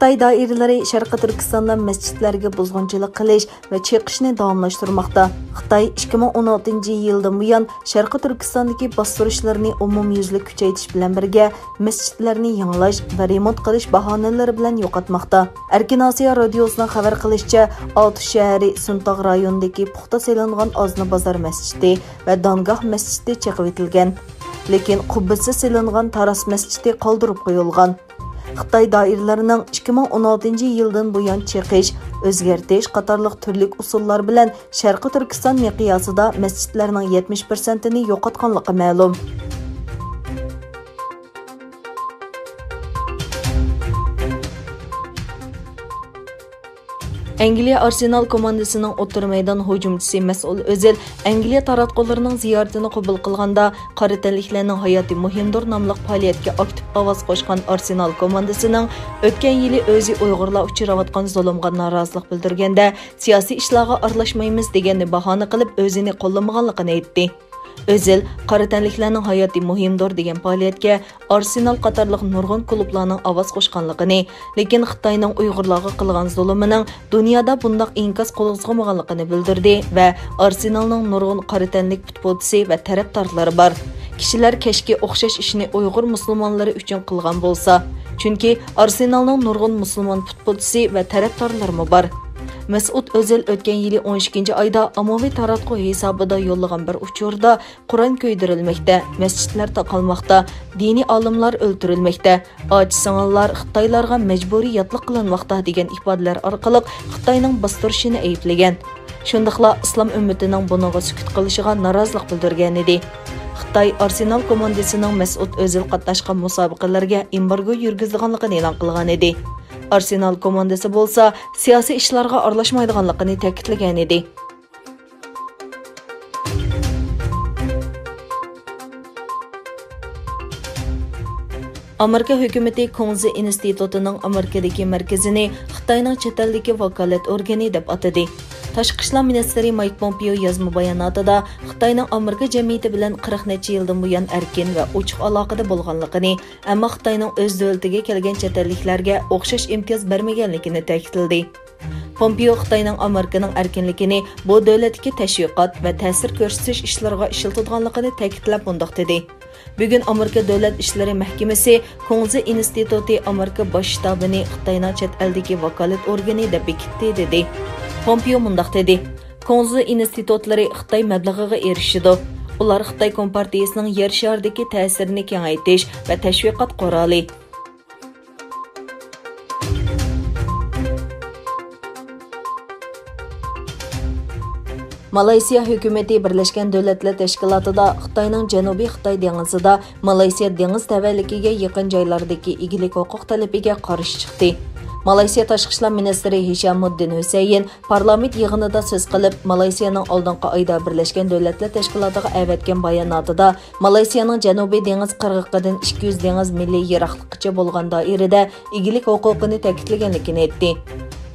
Xitoy doiralari Sharqi Turkistonda masjidlarga buzg'unchilik qilish va cheqishni davomlashtirmoqda. Xitoy 2016-yildan buyon Sharqi Turkistondagi bostirishlarni umumyuzlik kuchaytirish bilan birga masjidlarni yangilash va remont qilish bahonalari bilan yo'qotmoqda. Erkin Osiyo radiosining xabar qilishicha, Olti shahri Suntog rayonidagi puxta selingan Ozni bozor masjidi va Dongoh masjidi cheqib etilgan. Lekin qubbasi selingan Taras masjidi qoldirib qo'yilgan. Xitoy doiralarining 2016-yildan buyon cheqish, o'zgartirish qatorliq turli usullar bilan Sharqi Turkiston miqyosida masjidlarning 70%ni yo'qotganligi ma'lum. Angliya Arsenal komandasining o'tir maydon hujumchisi Mesut Özil Angliya taratqullarining ziyoratini qabul qilganda qora tanliklarning hayoti muhimdir nomli faoliyatga aktiv ovoz qo'shgan Arsenal komandasining o'tgan yili o'zi Uyg'urlar uchrayotgan zulmga norozilik bildirganda siyosiy ishlarga aralashmaymiz deganni bahona qilib o'zini qo'llamaganligini aytdi. Özil qora tanliklarning hayoti muhimdir degan faoliyatga Arsenal qatorliq nurg'un klublarning ovoz qo'shganligini, lekin Xitoyning Uyg'urlarga qilgan zulmining dunyoda bundoq inkos qo'zg'amaganligini bildirdi va Arsenalning nurg'un qora tanlik futbolchisi va tarafdorlari bor. Kishilar kashki o'xshash ishni Uyg'ur musulmonlari uchun qilgan bo'lsa, chunki Arsenalning nurg'un musulmon futbolchisi va tarafdorlari bor. Mesut Özil o'tgan yili 12 oyda ommaviy taratquv hisobida yo'llagan bir uchurda Qur'on ko'ydirilmoqda, masjidlar taqalmoqda, diniy olimlar o'ldirilmoqda, ojiz-singillar Xitoylarga majburiy yotliq qilinmoqda degan ifodalar orqali Xitoyning bostirishini ayblagan. Shundaqla islom ummatining bunga sukut qilishiga norozilik bildirgan edi. Xitoy Arsenal komandasining Mesut Özil qatnashgan musobaqalarga embargo yurgizganligini e'lon qilgan edi. Arsenal komandasi bo'lsa, siyosiy ishlarga aralashmaydiganligini ta'kidlagan edi. Amerika hukumati Konzi institutining Amerikadagi markazini Xitoyning chet eldagi vakolat organi deb atadi. Tashqi ishlar ministri Mike Pompeo yozma bayonotida Xitoyning Amerika jamiyati bilan 40 necha yildan buyon erkin va ochiq aloqada bo'lganligini, ammo Xitoyning o'z davlatiga kelgan chet elliklarga o'xshash imtiyoz bermaganligini ta'kidladi. Pompeo Xitoyning Amerikaning erkinligini bu davlatga tashviqot va ta'sir ko'rsatish ishlariga ishlatadiganligini ta'kidlab bundoq dedi. Bugun Amerika Davlat ishlari mahkamasi Konzi instituti Amerika bosh shtabini Xitoyning chet eldagi vakolat organi deb bekitdi dedi. Pompeo mundaq dedi: Konzi institutlari Xitoy mablag'iga erishidi. Ular Xitoy kompartiyasining yer sharidagi ta'sirini kengaytirish va tashviqot quroli. Malayziya hukumati Birlashgan Davlatlar Tashkilotida Xitoyning Janubiy Xitoy dengizida Malayziya dengiz tavalligiga yaqin joylardagi egilik huquq talabiga qarshi chiqdi. Malayziya Tashqi ishlar ministri Hishamuddin Husayn parlament yig'inida so'z qilib, Malayziyaning oldingi oyda Birlashgan Davlatlar Tashkilotiga avatgan bayonotida Malayziyaning Janubiy dengiz qirg'oqidan 200 dengiz milliy yiroqligicha bo'lgan doirada egilik huquqini ta'kidlaganligini aytdi.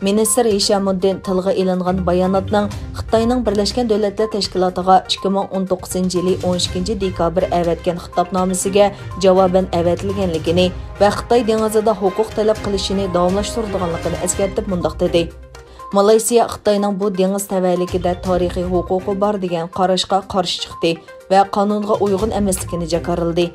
Ministr Hishamuddin tilga ilingan bayonotning Xitoyning Birlashgan Davlatlar Tashkilotiga 2019-yili 12 dekabr avatgan xitobnomasiga javoban avatilganligini va Xitoy dengizida huquq talab qilishini davomlashtiradiganligini eskartib mundaq dedi. Malayziya Xitoyning bu dengiz tavalligida tarixiy huquqi bor degan qarashga qarshi chiqdi va qonunga uyg'un emasligini jakarladi.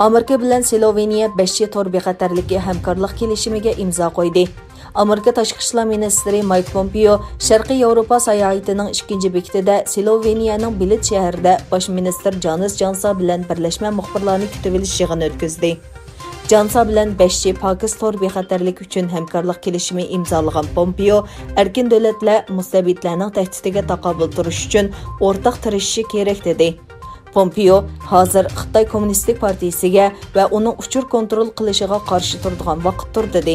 Amerika bilan Sloveniya 5 tor bexatarligi hamkorlik kelishimiga imzo qo'ydi. Amerika Tashqi ishlar ministri Mike Pompeo Sharqiy Yevropa sayohatining 2-chi bekatida Sloveniyaning Bilet shahrida bosh ministr Janez Jansa bilan birlashma muxbirlarni kutib olish yig'ini o'tkazdi. Jansa bilan 5 Pokiston tor bexatarlik uchun hamkorlik kelishimi imzolagan Pompeo erkin davlatlar mustabidlarning tahdidiga taqobil turish uchun o'rtaq tirishishi kerak dedi. Pompeo hozir Xitoy Kommunistik partiyasiga va uning uchur kontrol qilishiga qarshi turadigan vaqtdir dedi.